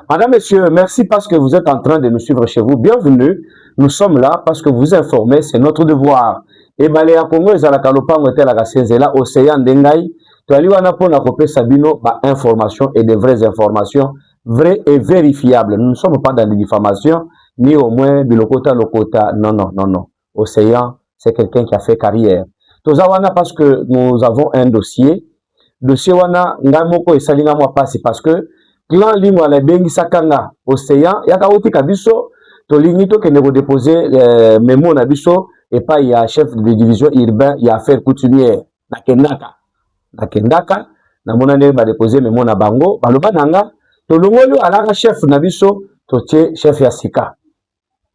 Madame, Monsieur, merci parce que vous êtes en train de nous suivre chez vous. Bienvenue. Nous sommes là parce que vous informez, c'est notre devoir. Et Maléa Congo, ils ont la calopango, la là, Océan Dengai. Tu as lu un apport à copier Sabino, information et des vraies informations, vraies et vérifiables. Nous ne sommes pas dans les diffamations, ni au moins Bilokota, Lokota. Non, non, non, non. Océan, c'est quelqu'un qui a fait carrière. Tozawana, parce que nous avons un dossier. Dossier wana, ngamoko et salinga moi passe parce que clan lingwa la bengi sakanga Océan, yaka uti kabiso, to lingi to kene déposer mémo na biso et pas il y a chef de division urbain, il y a affaire coutumière. Nakendaka, na monane ba déposer mémo na bango, baloba nanga, to longolo alaka chef na biso, to tie chef ya sika.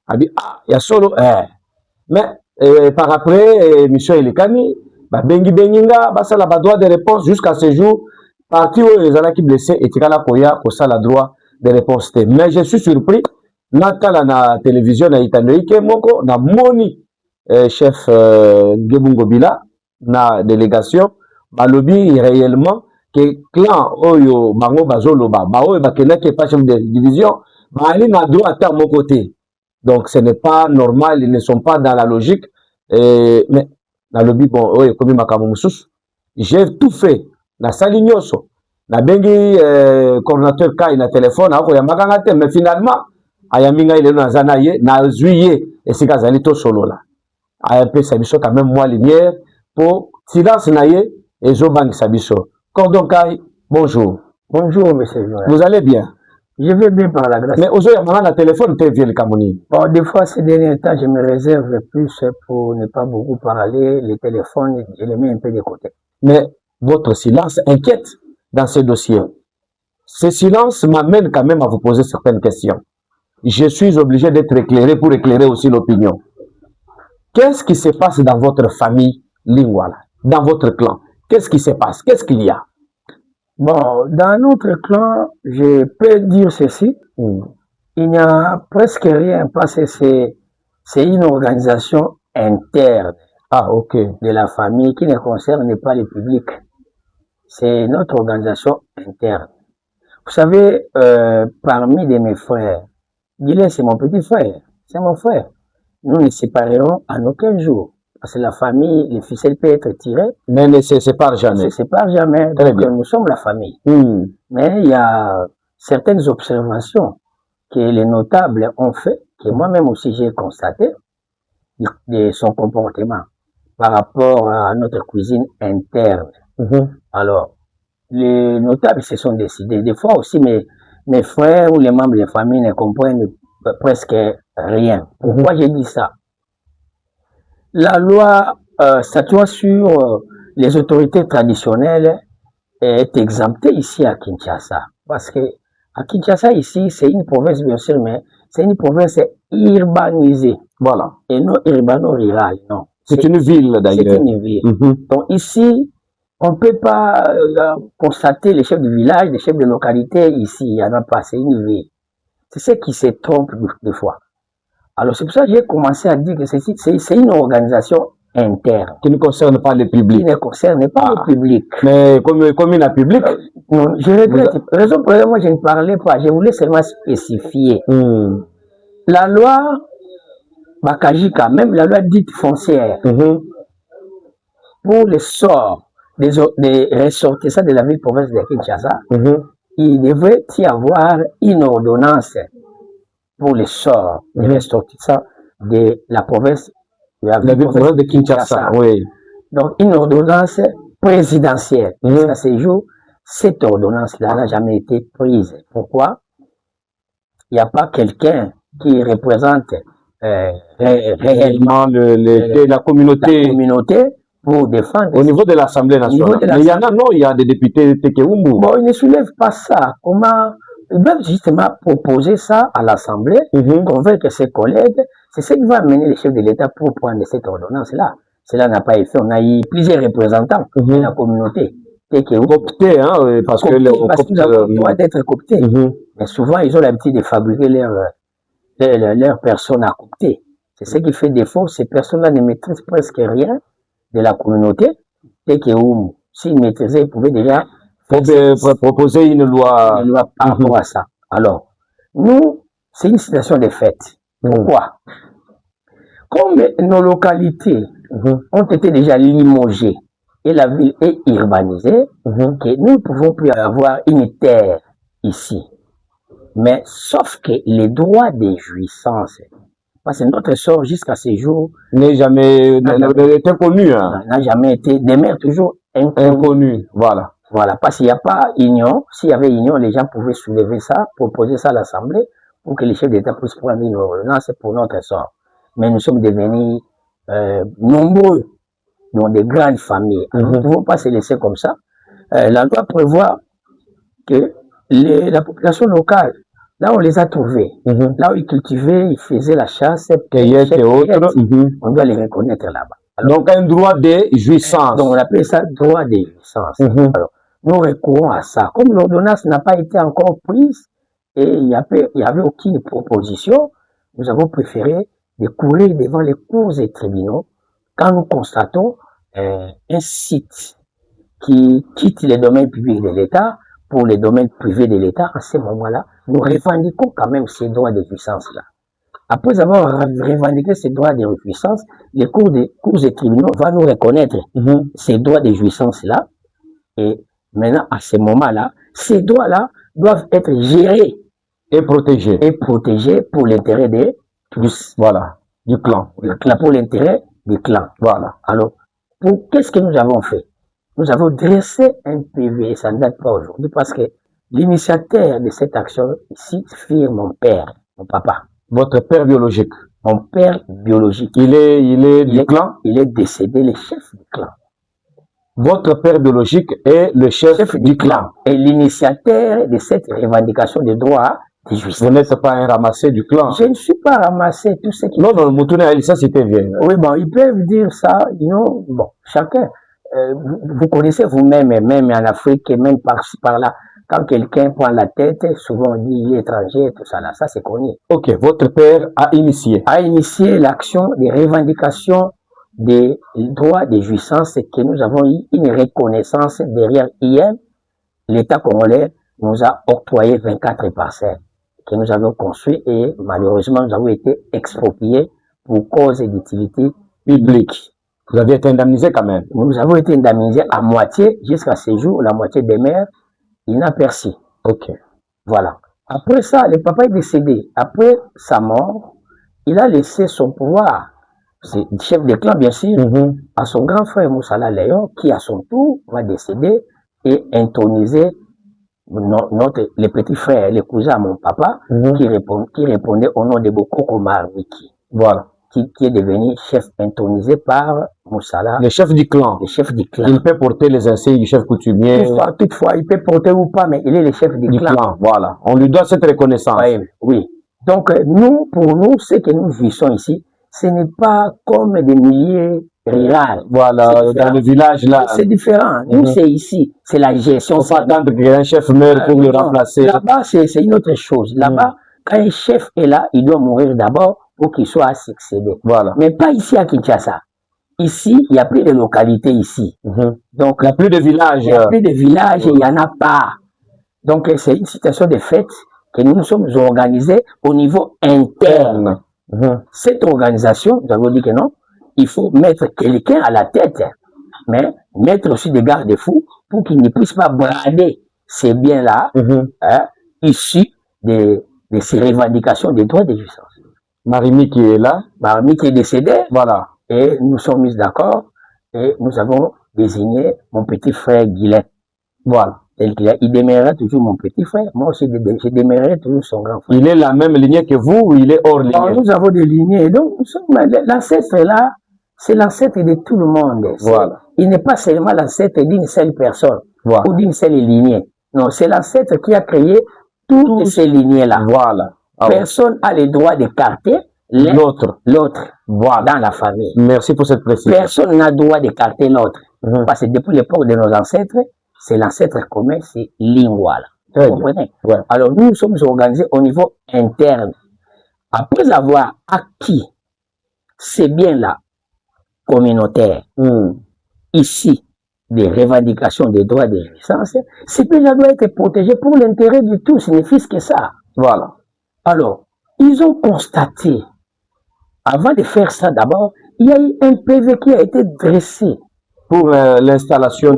Abi ya solo mais par après mission Elikani, bengi benginga, basala ba droit de réponse jusqu'à ce jour. Parti où les gens qui blessés et tikala koya pour ça la droit de réponse. Mais je suis surpris, nakala na télévision na itanoike moko na moni chef Gebungo Bila na délégation balobi réellement que clan oyo bango bazoloba ba oyo bakena qui pas chef de division ba ali na droit à mon côté. Donc ce n'est pas normal, ils ne sont pas dans la logique mais na lobby bon oyo komi makambo mususu. J'ai tout fait. Na sali nyoso na bengi coordinateur kai na téléphone ako ya makanga te mais finalement ayaminga ile na zana ye na juillet et sika zali to solo là a peu sabiso quand même moi lumière pour silence na ye et zo bang sabiso cordon kai bonjour. Bonjour monsieur Joël. Vous allez bien? Je vais bien par la grâce. Mais aujourd'hui ya makanga téléphone te vieux le Cameroun. Bon, des fois ces derniers temps je me réserve plus pour ne pas beaucoup parler, les téléphones je les mets un peu de côté. Mais votre silence inquiète dans ce dossier. Ce silence m'amène quand même à vous poser certaines questions. Je suis obligé d'être éclairé pour éclairer aussi l'opinion. Qu'est-ce qui se passe dans votre famille Lingwala, dans votre clan? Qu'est-ce qui se passe? Qu'est-ce qu'il y a? Bon, dans notre clan, je peux dire ceci. Il n'y a presque rien parce que c'est une organisation interne de la famille qui ne concerne pas le public. C'est notre organisation interne. Vous savez, parmi de mes frères, Guilin, c'est mon petit frère, c'est mon frère. Nous ne séparerons en aucun jour. Parce que la famille, les ficelles peuvent être tirées. Mais ne se séparent jamais. Ne se séparent jamais. Très donc bien. nous sommes la famille. Mais il y a certaines observations que les notables ont fait, que moi-même aussi j'ai constaté, de son comportement par rapport à notre cuisine interne. Alors, les notables se sont décidés. Des fois aussi, mes frères ou les membres de la famille ne comprennent presque rien. Pourquoi j'ai dit ça? La loi statuant sur les autorités traditionnelles est exemptée ici à Kinshasa. Parce que à Kinshasa, ici, c'est une province, bien sûr, mais c'est une province urbanisée. Voilà. Et non urbano-rurale, non. C'est une ville d'ailleurs. C'est une ville. Donc ici, on ne peut pas constater les chefs de village, les chefs de localité ici. Il n'y en a pas, c'est une ville. C'est ce qui se trompe des fois. Alors c'est pour ça que j'ai commencé à dire que c'est une organisation interne. Qui ne concerne pas le public. Qui ne concerne pas le public. Mais comme il a public. Non, je regrette. Raison pour laquelle moi je ne parlais pas, je voulais seulement spécifier. La loi Bakajika, même la loi dite foncière, pour les sorts des ressortissants de la ville-province de Kinshasa, il devrait y avoir une ordonnance pour les sorts des ressortissants de la province de la ville-province de Kinshasa. Oui. Donc, une ordonnance présidentielle. À ce jour, cette ordonnance-là n'a jamais été prise. Pourquoi? Il n'y a pas quelqu'un qui représente réellement la communauté pour défendre. Au niveau de l'Assemblée nationale. Mais il y en a, non, il y a des députés Tekeumbu. Bon, ils ne soulèvent pas ça. Comment? Ils doivent justement proposer ça à l'Assemblée, convaincre ses collègues. C'est ce qui va amener les chefs de l'État pour prendre cette ordonnance-là. Cela n'a pas été fait. On a eu plusieurs représentants de la communauté. Cooptés, hein, parce que nous avons le droit d'être cooptés. Mais souvent, ils ont l'habitude de fabriquer leurs personnes à coopter. C'est ce qui fait défaut. Ces personnes-là ne maîtrisent presque rien de la communauté. S'ils maîtrisaient, ils pouvaient déjà proposer une loi par rapport à ça. Alors, Nous, c'est une situation de fait. Pourquoi? Comme nos localités ont été déjà limogées et la ville est urbanisée, que nous ne pouvons plus avoir une terre ici. Mais sauf que les droits des jouissances, parce que notre sort jusqu'à ce jour n'est jamais été connu. Hein. N'a jamais été, demeure toujours inconnu. Voilà. Voilà, parce qu'il n'y a pas union. S'il y avait union, les gens pouvaient soulever ça, proposer ça à l'Assemblée pour que les chefs d'État puissent prendre une ordonnance pour notre sort. Mais nous sommes devenus nombreux dans des grandes familles. Nous ne pouvons pas se laisser comme ça. La loi prévoit que la population locale, là on les a trouvés, là où ils cultivaient, ils faisaient la chasse, cueillette et autres, on doit les reconnaître là-bas. Donc un droit de jouissance. Donc on appelle ça droit de jouissance. Alors, nous recourons à ça. Comme l'ordonnance n'a pas été encore prise et il n'y avait aucune proposition, nous avons préféré de courir devant les cours et tribunaux quand nous constatons un site qui quitte les domaines publics de l'État pour les domaines privés de l'État. À ce moment-là, nous revendiquons quand même ces droits de jouissance-là. Après avoir revendiqué ces droits de jouissance, les cours et tribunaux vont nous reconnaître ces droits de jouissance-là. Et maintenant, à ce moment-là, ces droits-là doivent être gérés et protégés pour l'intérêt des tous. Voilà, du clan. Pour l'intérêt du clan. Voilà. Alors, qu'est-ce que nous avons fait? Nous avons dressé un PV, ça ne date pas aujourd'hui, parce que l'initiateur de cette action ici fut mon père, mon papa. Votre père biologique? Mon père biologique. Il est du clan? Il est décédé, le chef du clan. Votre père biologique est le chef du clan. Et l'initiateur de cette revendication de droits de jouissance. Vous n'êtes pas un ramassé du clan? Je ne suis pas ramassé, tout ce qui... Non, Moutouna, ça c'était bien. Oui, bon, ils peuvent dire ça, bon, chacun. Vous connaissez vous-même, même en Afrique, même par-ci, par-là, quand quelqu'un prend la tête, souvent on dit il est étranger, tout ça là, ça c'est connu. Ok, votre père a initié l'action des revendications des droits de jouissance que nous avons eu une reconnaissance derrière hier. L'État congolais nous a octroyé 24 parcelles que nous avons construites et malheureusement nous avons été expropriés pour cause d'utilité publique. Vous avez été indemnisé quand même? Nous avons été indemnisés à moitié jusqu'à ce jour, la moitié des maires, il n'a perçu. Ok. Voilà. Après ça, le papa est décédé. Après sa mort, il a laissé son pouvoir, c'est chef de clan bien sûr, à son grand frère Moussala Léon, qui à son tour va décéder et intoniser les petits frères, les cousins à mon papa, qui répondait au nom de Bokoko Marwiki. Voilà. Qui est devenu chef intronisé par Moussala. Le chef du clan. Le chef du clan. Il peut porter les insignes du chef coutumier. Toutefois, il peut porter ou pas, mais il est le chef du clan. Voilà. On lui doit cette reconnaissance. Oui. Donc, pour nous, ce que nous vivons ici, ce n'est pas comme des milliers ruraux. Voilà, dans le village là. C'est différent. Nous, c'est ici. C'est la gestion. On pas attendre qu'un chef meure pour le remplacer. Là-bas, c'est une autre chose. Là-bas, quand un chef est là, il doit mourir d'abord pour qu'il soit succédé. Voilà. Mais pas ici à Kinshasa. Ici, il n'y a plus de localité ici. Donc, il n'y a plus de village. Il n'y a plus de village et il n'y en a pas. Donc, c'est une situation de fait que nous nous sommes organisés au niveau interne. Cette organisation, nous avons dit que non, il faut mettre quelqu'un à la tête, mais mettre aussi des garde-fous pour qu'ils ne puissent pas brader ces biens-là, issus de ces revendications des droits de jouissance. Marimi qui est là. Marimi qui est décédé. Voilà. Et nous sommes mis d'accord et nous avons désigné mon petit frère Guilet. Voilà. Il demeurera toujours mon petit frère. Moi aussi, je demeurerai toujours son grand frère. Il est la même lignée que vous ou il est hors lignée? Alors, nous avons des lignées. Donc, l'ancêtre là, c'est l'ancêtre de tout le monde. Voilà. Il n'est pas seulement l'ancêtre d'une seule personne ou d'une seule lignée. Non, c'est l'ancêtre qui a créé toutes ces lignées-là. Voilà. Personne n'a le droit d'écarter l'autre voilà. Dans la famille. Merci pour cette précision. Personne n'a le droit d'écarter l'autre. Parce que depuis l'époque de nos ancêtres, c'est l'ancêtre commun, c'est Lingwala. Vous comprenez? Alors nous sommes organisés au niveau interne. Après avoir acquis ces biens-là communautaires, ici, des revendications des droits de jouissance, ces biens-là doivent être protégés pour l'intérêt de tous, ne fût-ce que ça. Voilà. Alors, ils ont constaté, avant de faire ça d'abord, il y a eu un PV qui a été dressé pour l'installation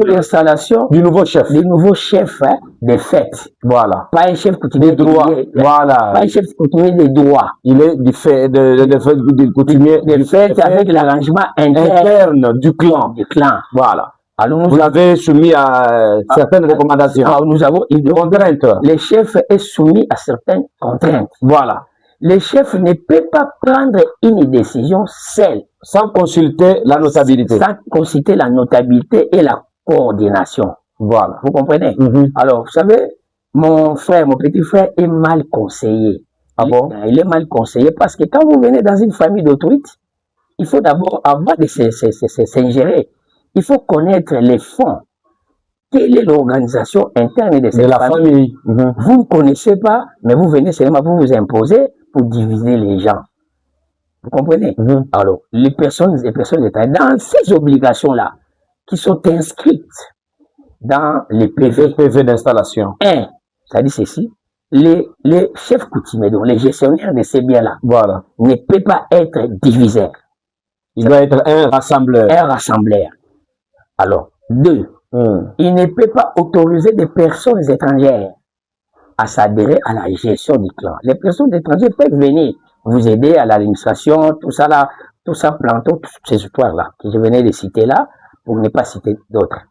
du nouveau chef. Du nouveau chef des fêtes. Voilà. Pas un chef coutumier des droits. Voilà. Pas un chef coutumier des droits. Il est du fait de coutumier des fêtes avec l'arrangement interne du clan. Voilà. Alors, vous l'avez soumis à certaines recommandations. Alors, nous avons contraintes. Le chef est soumis à certaines contraintes. Voilà. Le chef ne peut pas prendre une décision seule. Sans consulter la notabilité. Sans consulter la notabilité et la coordination. Voilà. Vous comprenez? Alors, vous savez, mon petit frère est mal conseillé. Ah bon? Il est mal conseillé parce que quand vous venez dans une famille d'autruite, il faut d'abord, avant de s'ingérer, il faut connaître les fonds. Quelle est l'organisation interne de cette famille? Vous ne connaissez pas, mais vous venez seulement vous imposer pour diviser les gens. Vous comprenez? Alors, les personnes d'État, dans ces obligations-là, qui sont inscrites dans les PV d'installation. Ça dit ceci, les chefs coutumiers, donc les gestionnaires de ces biens-là, voilà, ne peut pas être diviseur. Il doit être un rassembleur. Un rassembleur. Alors, 2, il ne peut pas autoriser des personnes étrangères à s'adhérer à la gestion du clan. Les personnes étrangères peuvent venir vous aider à l'administration, tout ça là, tout ça, planton, toutes ces histoires-là, que je venais de citer là, pour ne pas citer d'autres.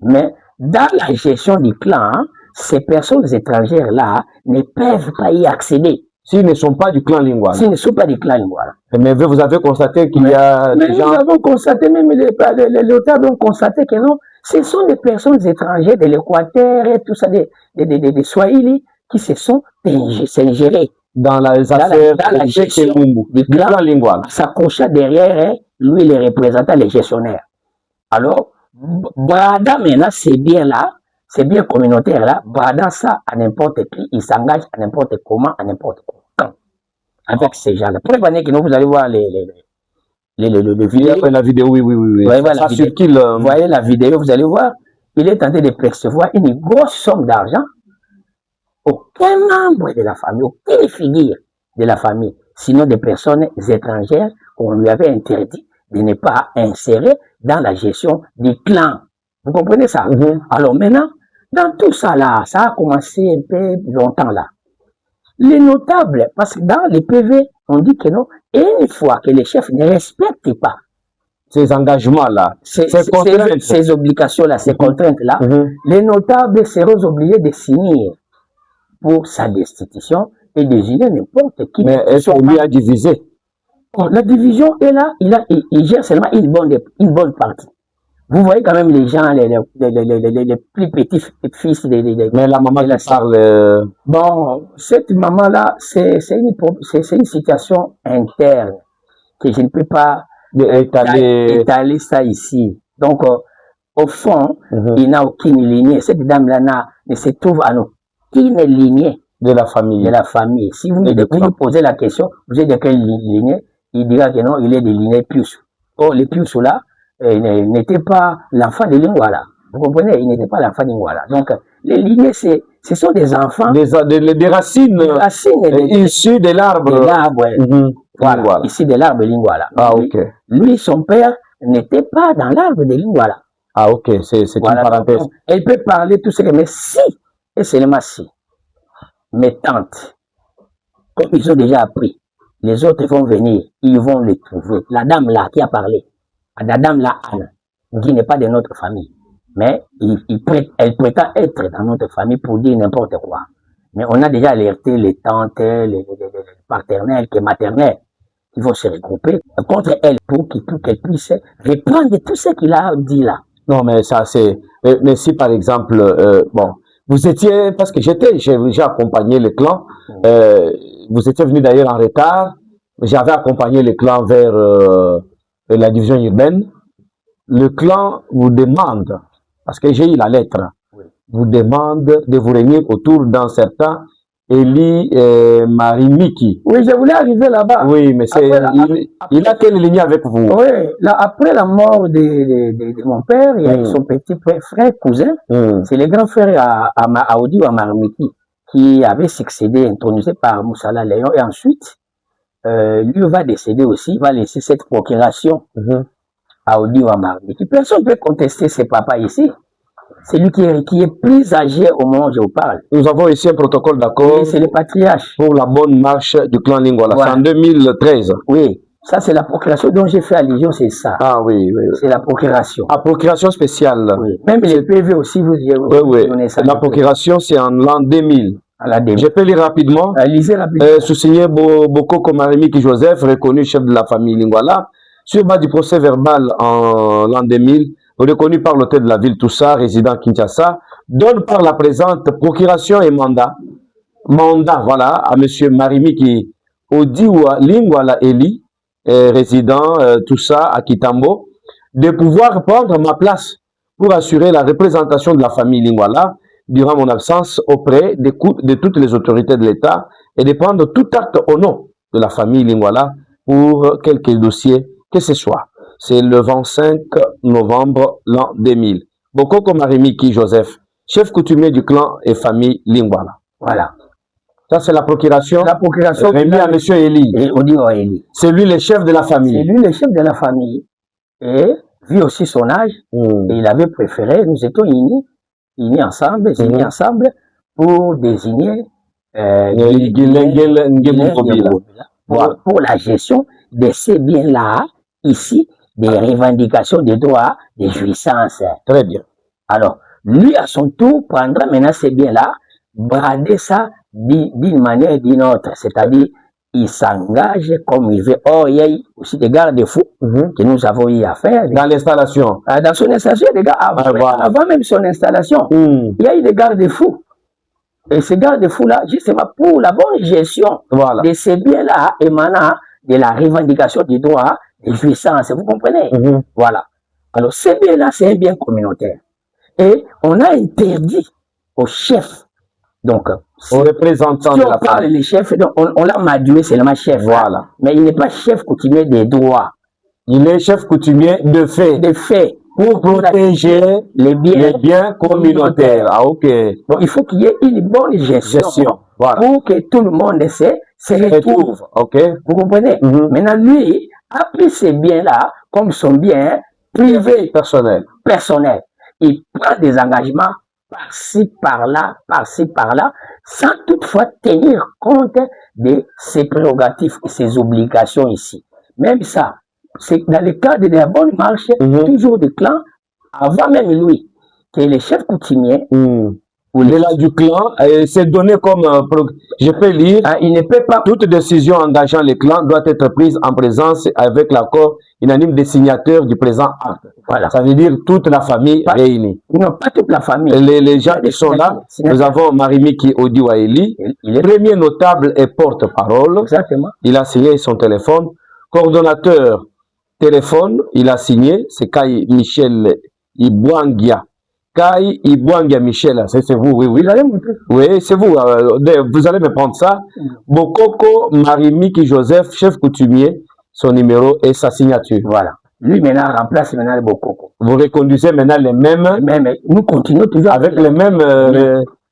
Mais dans la gestion du clan, ces personnes étrangères-là ne peuvent pas y accéder. S'ils ne sont pas du clan Lingwala. S'ils ne sont pas du clan Lingwala. Mais vous avez constaté qu'il y a des gens... Nous avons constaté, même les notables ont constaté que non, ce sont des personnes étrangères de l'Équateur et tout ça, des Swahili, qui se sont ingérés dans les affaires dans la gestion du clan Lingwala. S'accrocha derrière lui, les représentants, les gestionnaires. Alors, Brada maintenant, c'est bien là, c'est bien communautaire là, Brada ça à n'importe qui, il s'engage à n'importe comment, à n'importe quand. Avec ces gens-là. Preuve année que vous allez voir les vidéos. La vidéo, oui. Vous voyez la vidéo, vous allez voir, il est tenté de percevoir une grosse somme d'argent. Aucun membre de la famille, aucune figure de la famille, sinon des personnes étrangères qu'on lui avait interdit de ne pas insérer dans la gestion du clan. Vous comprenez ça? Alors maintenant, dans tout ça là, ça a commencé un peu longtemps là. Les notables, parce que dans les PV, on dit que non, et une fois que les chefs ne respectent pas ces engagements-là, ces obligations-là, ces contraintes-là, les notables seront obligés de signer pour sa destitution et désigner n'importe qui. Mais est-ce qu'on lui a divisé? La division est là, il gère seulement une bonne partie. Vous voyez quand même les gens, les plus petits fils mais la maman qui parle... Bon, cette maman-là, c'est une situation interne que je ne peux pas étaler ça ici. Donc, au fond, il n'a aucune lignée. Cette dame-là ne se trouve à aucune lignée de la famille. Si vous lui posez la question, vous êtes de quelle lignée? Il dira que non, il est de lignée Pius. Or, les Pius là, n'était pas l'enfant de Lingwala. Vous comprenez? Il n'était pas l'enfant de Lingwala. Donc, les lignées, ce sont des enfants. Des racines. Des racines. Issues de l'arbre. De l'arbre, voilà. Issues de l'arbre Lingwala. Ah, ok. Lui, son père, n'était pas dans l'arbre de Lingwala. Ah, ok. C'est voilà, une parenthèse. Donc, elle peut parler tout ce que, mais si, et seulement si, mes tantes, comme ils ont déjà appris, les autres vont venir, ils vont les trouver. La dame là qui a parlé, la dame là, Anne, qui n'est pas de notre famille, mais elle prétend être dans notre famille pour dire n'importe quoi. Mais on a déjà alerté les tantes, les paternelles, les maternelles, qui vont se regrouper contre elle pour qu'elle puisse reprendre tout ce qu'il a dit là. Non, mais ça c'est... Mais si par exemple, bon, vous étiez, parce que j'ai accompagné le clan, vous étiez venu d'ailleurs en retard, j'avais accompagné le clan vers la division urbaine. Le clan vous demande, parce que j'ai eu la lettre, vous demande de vous réunir autour d'un certain Eli Marimiki. Oui, je voulais arriver là-bas. Oui, mais il a quelle lignée avec vous? Oui, là, après la mort de mon père, il y a son petit frère, cousin, c'est le grand frère à Audi ou à Marimiki, qui avait succédé, intronisé par Moussala Léon, et ensuite, lui va décéder aussi, il va laisser cette procuration à Odi Ouamar. Personne ne peut contester ses papas ici. C'est lui qui est plus âgé au moment où je vous parle. Nous avons ici un protocole d'accord C'est le patriarche. pour la bonne marche du clan Lingwala. Voilà. C'est en 2013. Oui, ça c'est la procuration dont j'ai fait allusion, c'est ça. Ah oui, oui. C'est la procuration. La procuration spéciale. Oui. Même les PV aussi, vous donnez ça. La procuration, c'est en l'an 2000. Je peux lire rapidement. Lisez rapidement. Sous-signé Bokoko Marimiki Joseph, reconnu chef de la famille Lingwala, sur base du procès verbal en l'an 2000, reconnu par l'hôtel de la ville Toussa, résident Kinshasa, donne par la présente procuration et mandat, voilà, à M. Marimiki Odiwa Lingwala Eli, résident Toussa à Kitambo, de pouvoir prendre ma place pour assurer la représentation de la famille Lingwala durant mon absence auprès de toutes les autorités de l'État et de prendre tout acte au nom de la famille Lingwala pour quelques dossiers que ce soit. C'est le 25 novembre l'an 2000. Bokoko Marimiki Joseph, chef coutumier du clan et famille Lingwala. Voilà. Ça, c'est la procuration. La procuration remis à M. Eli. Et Odiwa Eli. C'est lui le chef de la famille. C'est lui le chef de la famille. Et vu aussi son âge, et il avait préféré, nous étions unis ensemble pour désigner pour la gestion de ces biens-là, ici, des revendications des droits, des jouissances. Très bien. Alors, lui, à son tour, prendra maintenant ces biens-là, brader ça d'une manière ou d'une autre. C'est-à-dire, il s'engage comme il veut. Or, il y a aussi des garde-fous que nous avons eu à faire. Dans l'installation. Dans son installation, les gars, avant même son installation, il y a eu des garde-fous. Et ces garde-fous-là, justement, pour la bonne gestion de ces biens-là, émanant de la revendication du droit des jouissances. Vous comprenez? Voilà. Alors, ces biens-là, c'est un bien communautaire. Et on a interdit au chef, donc, au représentant de la famille. Parle les chefs, donc on l'a madué seulement chef. Voilà. Mais il n'est pas chef coutumier des droits. Il est chef coutumier de fait. De fait. Pour protéger les biens communautaires. Ah, ok. Donc, il faut qu'il y ait une bonne gestion. Voilà. Pour que tout le monde se retrouve. Ok. Vous comprenez? Maintenant, lui a pris ces biens-là comme son bien privé. Personnel. Il prend des engagements par-ci, par-là, sans toutefois tenir compte de ses prérogatives et ses obligations ici. Même ça, c'est dans le cadre de la bonne marche, toujours du clan, avant même lui, que les chefs coutumiers, au-delà du clan, c'est donné comme, je peux lire, il ne peut pas. Toute décision engageant les clans doit être prise en présence avec l'accord unanime des signataires du présent acte. Voilà. Ça veut dire toute la famille réunie. Non, pas toute la famille. Les gens qui sont là, nous avons Marimiki Odiwa Eli, premier notable et porte-parole. Exactement. Il a signé son téléphone. Coordonnateur téléphone, il a signé, c'est Kai Michel Ibwangia. Kai Ibwangia Michel, c'est vous, oui. Oui, c'est vous. Vous allez me prendre ça. Bokoko Marimiki Joseph, chef coutumier, son numéro et sa signature. Voilà. Lui maintenant remplace maintenant le Bokoko. Vous reconduisez maintenant les mêmes. Nous continuons toujours avec les mêmes.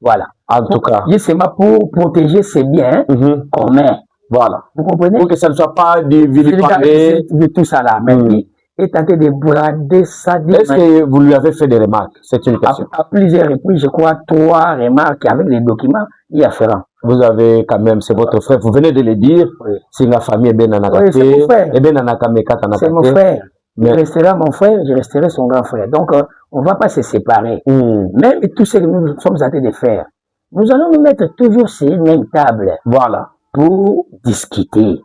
Voilà. En tout cas. Justement pour protéger ses biens communs. Voilà. Vous comprenez? Pour que ça ne soit pas vilipendé. De tout ça là. Mais lui est tenté de brader ça. Est-ce que vous lui avez fait des remarques? C'est une question. À plusieurs reprises, je crois 3 remarques avec les documents, il y a Ferrand. Vous avez quand même, c'est votre frère, vous venez de le dire, c'est la famille Ben Anakate, c'est mon frère. Il restera mon frère, je resterai son grand frère. Donc, on ne va pas se séparer. Même tout ce que nous sommes en train de faire, nous allons nous mettre toujours sur une même table. Voilà. Pour discuter.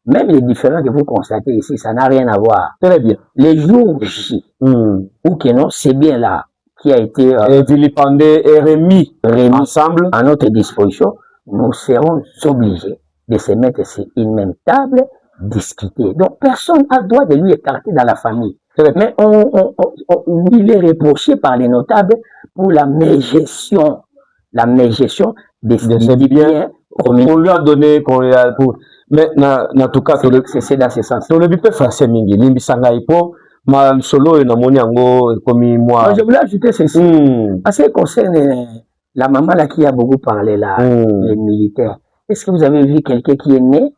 Même les différents que vous constatez ici, ça n'a rien à voir. Très bien. Les jours J, ou que non, c'est bien là qui a été vilipendé et remis ensemble à notre disposition, nous serons obligés de se mettre sur une même table, discuter. Donc, personne n'a le droit de lui écarter dans la famille. Mais il est reproché par les notables pour la mégestion des biens. On lui a donné, mais en tout cas, c'est dans ce sens. Le but français mingi, limbisanga ipo, ma solo et namoni ango komi moi. Je voulais ajouter ceci. En ce qui concerne la maman là qui a beaucoup parlé là, les militaires, est-ce que vous avez vu quelqu'un qui est né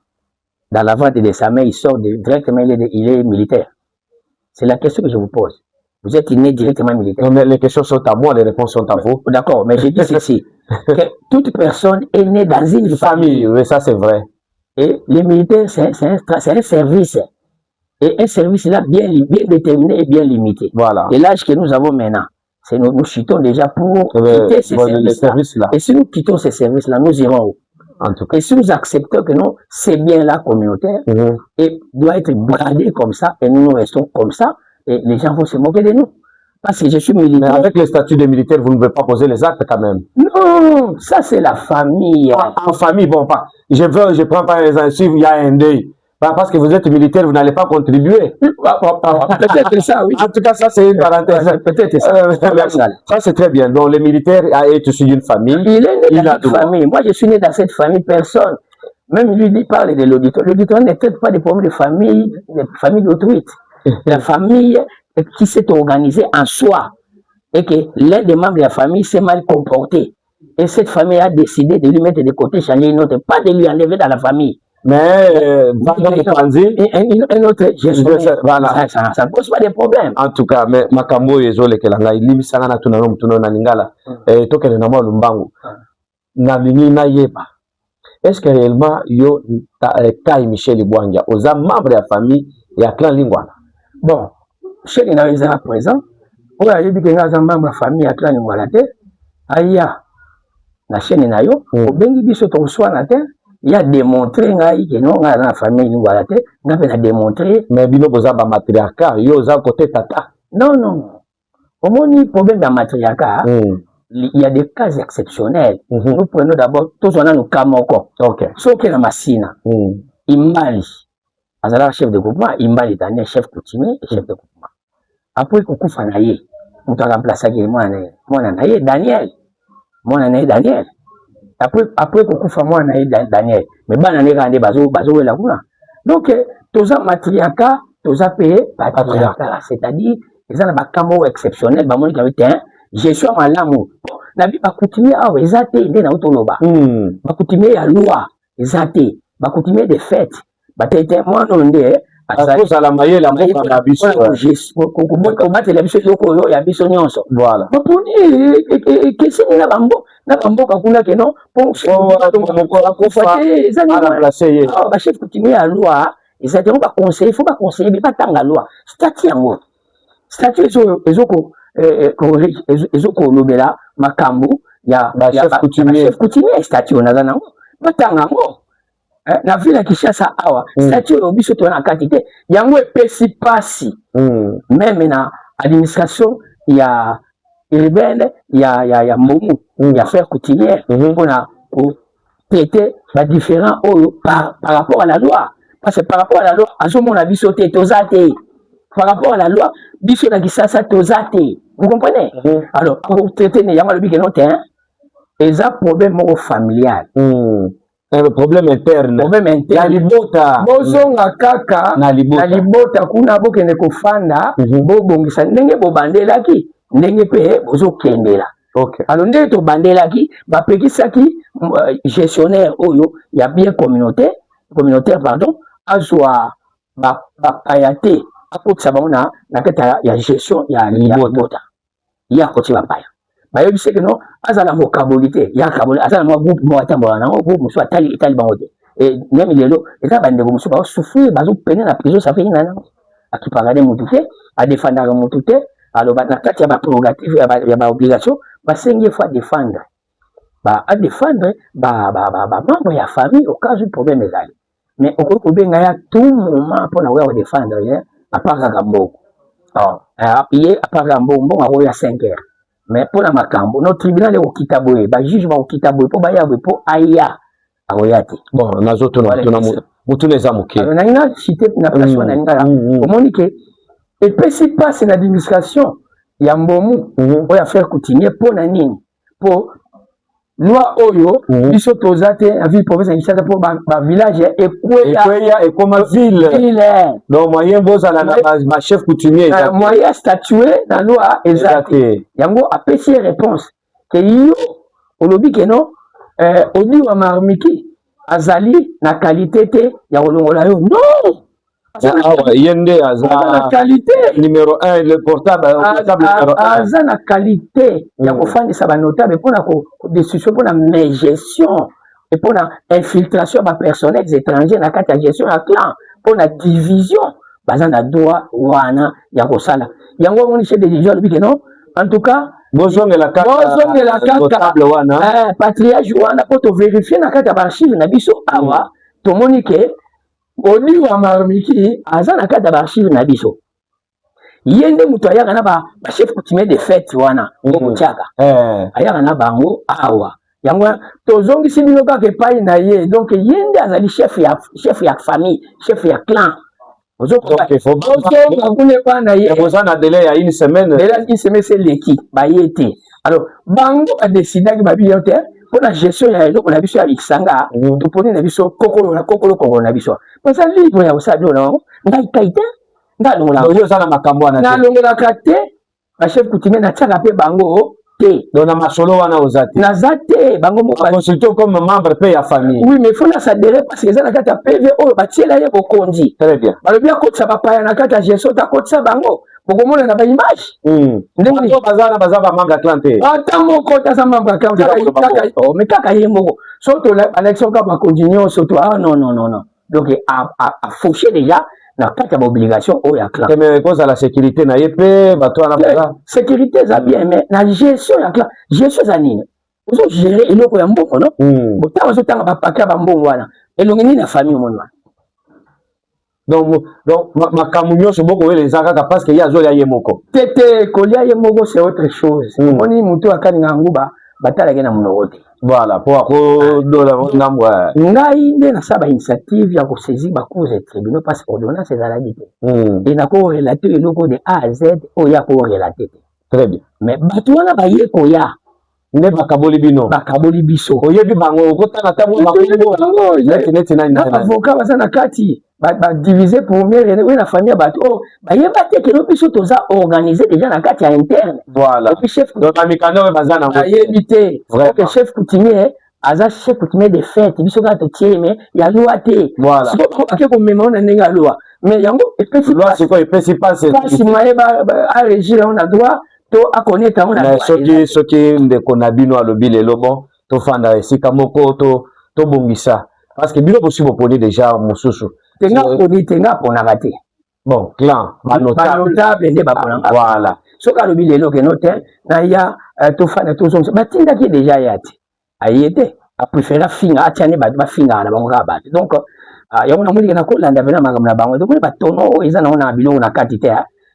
dans la vente de sa mère, il sort directement, il est militaire? C'est la question que je vous pose. Vous êtes né directement militaire. Non, mais les questions sont à moi, les réponses sont à vous. D'accord, mais je dis ceci, que toute personne est née dans une famille. Oui, ça c'est vrai. Et les militaires, c'est un service. Et un service là bien déterminé et bien limité. Voilà. Et l'âge que nous avons maintenant, c'est nous chutons déjà pour quitter ces services-là. Et si nous quittons ces services-là, nous irons où? En tout cas. Et si nous acceptons que non, c'est bien là communautaire, et doit être bradé comme ça, et nous restons comme ça, et les gens vont se moquer de nous. Parce que je suis militaire. Mais avec le statut de militaire, vous ne pouvez pas poser les actes quand même. Non, ça c'est la famille. En famille, bon, pas. Je prends par exemple, si il y a un deuil, parce que vous êtes militaire, vous n'allez pas contribuer. Peut-être ça, oui. En tout cas, ça c'est une parenthèse. Peut-être ça. Ça c'est très bien. Donc, le militaire est issu d'une famille. Il est né dans cette famille. Moi, je suis né dans cette famille, personne. Même lui parle de l'auditoire. L'auditoire ne traite pas des problèmes de famille d'autrui. La famille qui s'est organisée en soi et que l'un des membres de la famille s'est mal comporté. Et cette famille a décidé de lui mettre de côté, changer une autre, pas de lui enlever dans la famille. Mais, un autre, voilà. Ça ne pose pas de problème. En tout cas, mais Makambo et Zole Kelanga, il limite ça na tunanom tunona ningala, et toke na mo lumbangu, na lini na yeba. Est-ce que réellement, yo, Kai Michel Ibwanja, aux membres de la famille, il y a clan Lingwala? Bon, chez les à présent, on a dit que les membres de la famille, il y a clan Lingwala, aya, na chaîne na yo, au bengi biso ton soin na terre, il a démontré que non, dans la famille, nous voilà, on a démontré. Mais bino boza ba matriarcat, yo za côté tata. Non, non. Au moins, il y a problème dans matriarcat. Il y a des cas exceptionnels. Nous prenons d'abord, tous on a nos cas moko. Ok. Sauf que la massina, Imbali. Azala chef de groupement, Imbali est un chef coutumier et chef de groupement. Après, qu'on coupe en aïe, on t'a remplacé moi en aïe, Daniel. Moi en aïe, Daniel. Après qu'on coupe moi en aïe, Daniel. Mais ban en aïe, rende bazo et la gouna. Donc, tous en matriarcat, tous en payé patriarcat. C'est-à-dire, ils ont un camo exceptionnel, bah, moi, qui avait un, je suis en l'amour. Nabi ba coutumier ah ezate inde na utoloba ba coutumier ya loi ezate ba coutumier de fête ba tete moi non nde aza la maye la mboka na biso ko batela biso yoko yo ya biso nyonso voilà ba poni kesi na bambo ka kuna ke non pour ko fate ala placer ba chef coutumier ya loi ezate ba conseiller faut ba conseiller ba tanga loi statut yango statut ezoko ezoko lobela makambu ya chef coutumier statut on a nango batanga ngo na vile Kinshasa awa statut obiso to na quantité yango epesi pasi même na administration ya urbaine ya momu ya faire coutumier pour traiter ba différents par rapport à la loi parce que par rapport à la loi azomona biso te tozate par rapport à la loi, biso na Kinshasa tozate. Vous comprenez? Alors, pour traiter les yama le big non terrain, ils ont problème familial. Le problème interne. Problème interne. La libota. Bozonga kaka. Na libota kuna boke ne kofanda. Bo bongisa ndenge bo bandela ki. Ndenge pe bozo kendela. Ok. Alors ndenge to bandela ki, ba pekisa ki gestionnaire oyo ya bien communautaire pardon, azwa ba payate. Après ça, on a la gestion, il y a libota. Il y a côté la paille. Mais il sait que non, azala mo kabolité, il y a kabolité, azala mo groupe mo atamba na groupe mo soit tali bangote. Et même il est là, et ça bande mo soit souffrir, bazo peiner la prison ça fait une année. A qui parler mo touté, à défendre mo touté, alors na kati ya ba prérogative ya ba obligation, ba 5 fois défendre. Ba à défendre ba membre ya famille au cas où problème est là. Mais au coup benga ya tout moment pour na wa défendre hein. À part Gambo. Après, à part Gambo, on a 5 heures. Mais pour la Makambo, notre tribunal est au Kitaboé. Le juge va au Kitaboé pour Aya. Bon, on a d'autres noms. On a les amouqués. On a une cité pour la personne. On a dit que, et puis, si passe l'administration, il y a un bon mot, on va faire continuer pour la ligne. Pour loi Oyo, ils sont aux athées, la ville province de pour ma village et comme ville. Donc, moyen beau à ma chef coutumier. Moyen statué dans la loi exacte. Yango a péché réponse que yo olobi ke non odi wa marmiki azali na qualité te ya kolongola yo non yende aza qualité numéro 1 le portable numéro 1 aza na qualité ya kofandisa ba notable pona ko décision pona mais gestion et pona infiltration ba personnels étrangers na kati ya gestion ya clan pona division baza na droit wana ya kosala yango moni chef de division lobi ke non en tout cas bozongela kaka wana patriage wana po to vérifier na kati ya ba archive na biso awa tomoni ke Oli wa marmiki aza na kati ya archive na biso yende mutu ayaka na ba chef coutumier de fête wana okotiaka ayaka na bango awa yango tozongisi bino kaka epai na ye donc yende azali chef ya famille chef ya clan ozokuna bana ye boza na délai ya une semaine c'est leki baye te alors bango badecidaki babi yo te mpona gestion ya eloko na biso ya lisanga toponi na biso kokolo na biso baza libre ya kosala bilo na bango ngai kai te nalongolaka te bachef coutumier natiaka mpe bango te na masolo wana oza te naza te bango moconsulté comme membre mpe ya famille oui mais fona sadere parce que eza na kati ya pv oyo batiela ye bokonzi très bien balobi akotisa bapaya na kati ya gestion takotisa bango bokomona na baimage ndenge baza bamembre ya clan te ata moko taza membre ya clan mais kaka ye moko so toelection kaka bakonzi nyonso to non donc afauché déjà na kati ya baobligation oyo ya clan mais kozala sécurité na ye mpe bato wana baza sécurité eza bien mais na gestion ya clan gestion eza nini ozogere eloko ya mbongo no botanga ozotanga bapake ya bambongo wana elongi nini na famille omoni wana donc makambo nyonso boko oyo eza kaka parce que ye azolia ye moko tete kolia ye moko c'est autre chose omoni motu akaninga nguba batalaki na monoko te voilà po akodola ngambo ngai nde nasala bainitiative ya kosaisir bacours et tribunaux parce que ordonnance ezalaki te e nakorelate eloko de a à z oyo akorelate te très bien mais bato wana baye koya nde bakaboli bino bakaboli biso oyebi bango okotanga ntangoneti avocat baza na kati badivise première oyo na famille ya bato oyo bayeba te keno biso toza organise déjà na kati ya interne voilà bamikanda oyo baza nango bayebi te que chef coutumier aza chef coutumier de fête biso kaka totie me ya loi te ake komema o na ndenge ya loi mais yango epesi pasi mayeba arégir yango na droit to akoneta yango na soki ndeko na bino alobi lelo bon tofanda esika moko tobongisa parce que bino bosi boponi déjà mosusu tenga aponaka te bon clan banotable nde baponaka voilà soki alobi lelo keno te na ya tofanda tozongisa batindaki déjà ya te aye te apréféra finga atiani bato bafingaka na bango kaka bato donc yango namonike nakolanda mpena makambo na bango tomoni batono oyo eza nango na biloko na kati te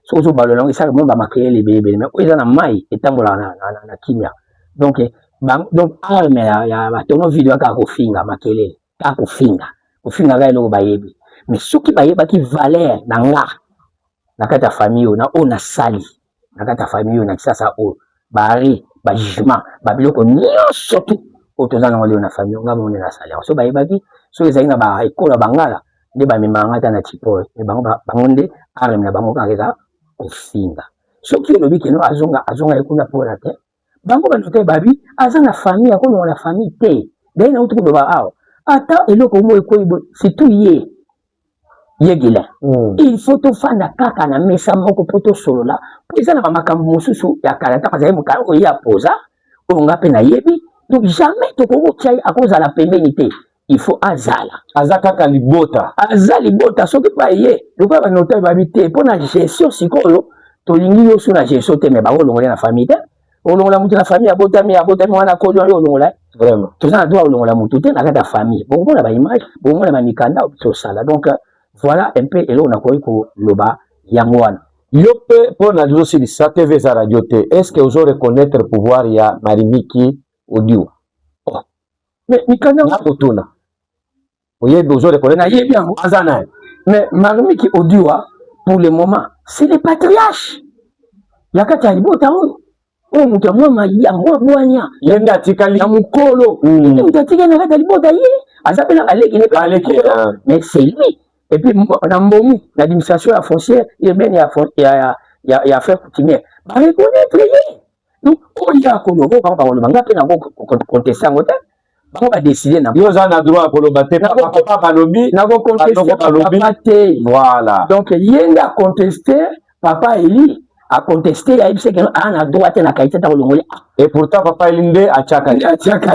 soki ozobalola yango esaka mo bamakeyele ebelebele mais oyo eza na mai etambolaka na kimia donc arme ya batono video kaka kofinga makelele kaka kofinga kaka eloko bayebi mais soki bayebaki valeur na nga na kati ya famille oyo na oyo nasali na kati ya famille oyo na kisasa oyo baari bajugement babiloko nyonso tu oyo toza nango leo na famille nga mone nasali yango so bayebaki soki ezali na baekolo bangala nde bamemanga ata na tipoe me bango nde arme na bango kaka eza kofinga soki olobi keno azonga ekuna mpona te bango banote babi aza na famille akolonga na famille te daye na uti koloba awa ata eloko mo ekoyi boye surtout yegila il faut tofanda kaka na mesa moko mpo tosolola mpo eza na bamakambo mosusu ya kala ntaka azali mokala oyo ye apoza oyo nga mpe nayebi donc jamais tokokotia ye akozala pembeni te il faut azala aza kaka libota aza libota soki pa ye lokola banotaire babi te mpo na gestion sikoyo tolingi yo so na gestion te me bakolongola na famille te olongola mutu na famille abotami wana koli oyo olongola vraiment toza na droit olongola mutu te na kati ya famille bokomona baimage bokomona bamikanda tosala donc voilà un peu eloko nakoki koloba yango wana yo mpe mpo na lizosilisa tv eza radio te est ce que ozo reconnaître pouvoir ya marimiki odiwa mais mikanda nakotuna oyebi ozo reconnaître nayebi yango aza na ye mais marimiki odiwa pour le moment c'est le patriarche ya kati ya libota oyo oyo moto amwa bwanya yende atikali ya mokolo moto atikali na kati ya libota ye aza mpe na baleki ne mais c'est lui et puis na mbomu l'administration ya foncière urbaine ya affaire coutumière bareconnaître ye donc oya kolobo bango balobanga pe nango contester yango te bango badeside na yo oza na droit koloba te papa balobi nako contester papa te voilà donc ye nde acontester papa Eli acontester ayebise ke ana droit te na qualité ta kolongoli et pourtant papa Eli nde atiaka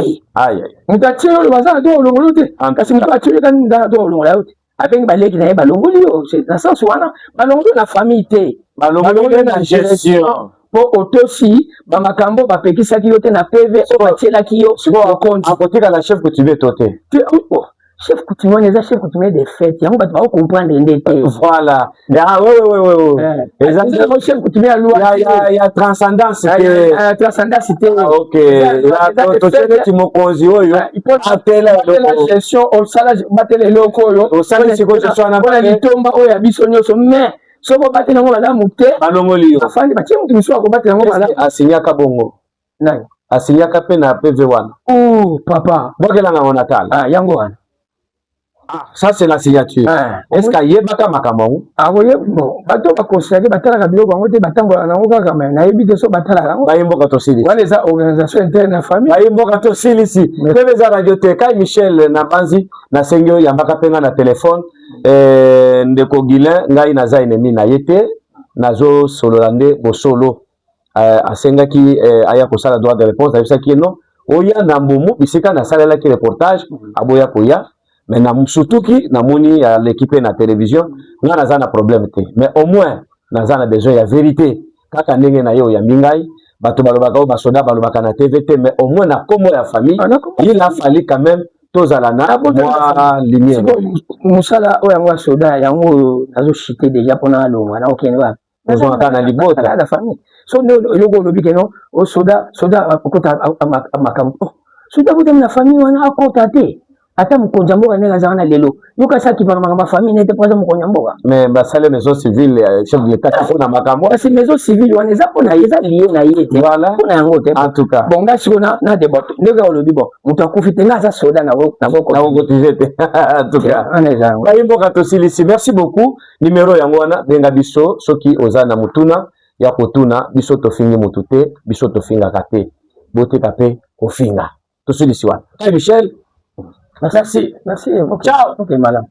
ye aïe moto atie yo loba aza na droit kolongoli te kasi moto atie yo kani na droit kolongola yo te abengi baleki na ye balongoli yo na sens wana balongoli na famille te balongoli na gestion po otosi bamakambo bapekisaki yo te na PV o batielaki yo akotika na chef coutumier to te chef coutumier wana eza chef coutumier de fête yango bato bakokomprendre nde te voilà eza chef coutumier ya transcendance te transcendance te ok totie neti mokonzi oyo atela gestion osala batela eloko oyo osali sikoyo mpona litomba oyo ya biso nyonso mais soko batela yango malamu te balongoli yo afandi batie moto mosusu akobatela yango malamu asinyaka bongo nani asinyaka mpe na PV wana papa bokelanga yango na tala yango wana ça c'est la signature est-ce que ayebaka makambo yango akoye bon bato baconsidéré batalaka biloko yango te batambola nango kaka me nayebi te so batalaka yango bayimboka tosilisi wana eza organisation interne ya famille bayimboka tosilisi mpe eza radio te kai Michel na Banzi nasengi oyo yambaka mpe nga na telefone ndeko Guilin ngai naza ennemi na ye te nazosolola nde bosolo asengaki aya kosala droit de réponse ayebisaki ye non oya na mbumu bisika nasalelaki reportage aboya koya mais na musutuki namoni ya l'équipe na télévision nga naza na problème te mais au moins naza na besoin ya vérité kaka ndenge na yo ya mingai bato balobaka o basoda balobaka na TV te mais au moins na komo ya famille il a fallu quand même tozala na moi lumière musala oyo yango soda yango nazo chiter déjà pona longa na okene ba besoin kana libota la famille so eloko olobi ke no o soda akota makambo soda kuta na famille wana akota te ata mokonzi mboka ndenge azalaka na lelo yoka sakipaka makambo ya famille nete mpo aza mokonzi mboka mais basale maison civile chef de l'état mpona makambo kasi maison civile wana eza mpona ye eza lie na ye te mpona yango te en tout cas bon nga siko na débat ndenge olobi bon moto akufi te nga aza soda nakokotize te en tout cas bayimboka tosilisi merci beaucoup numéro yango wana benga biso soki oza na motuna ya kotuna biso tofingi motu te biso tofingaka te botika mpe kofinga tosilisi wana Michel. Merci. Ciao. Ok, madame.